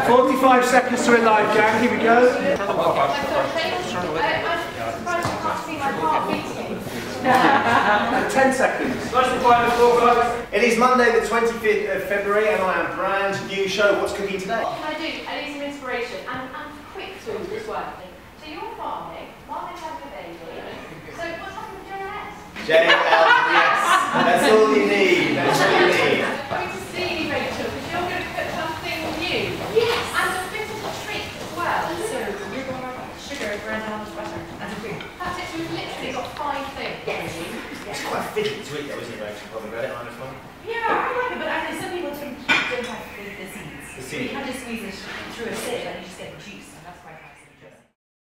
45 seconds to a live gang, here we go. 10 seconds. It is Monday the 25th of February and I am brand new show. What's cooking today? What can I do? I need some inspiration and quick food as well. So you're farming, Marvin's having a baby. So what's happening with JLS? JLS, yes. That's all you need. That's all you need. Coming to see you, Rachel, because you're going to cook something new. Yes. And a bit of a treat as well. So you're going to have sugar, bread and butter and a cream. That's it. So we've literally got 5 things. Yes. It's quite fiddly to eat though, isn't it, Rachel? Probably read it on this one. Yeah, I like it, but actually some people don't have the seeds. The seeds. So you can just squeeze it through a sieve and you just get the juice.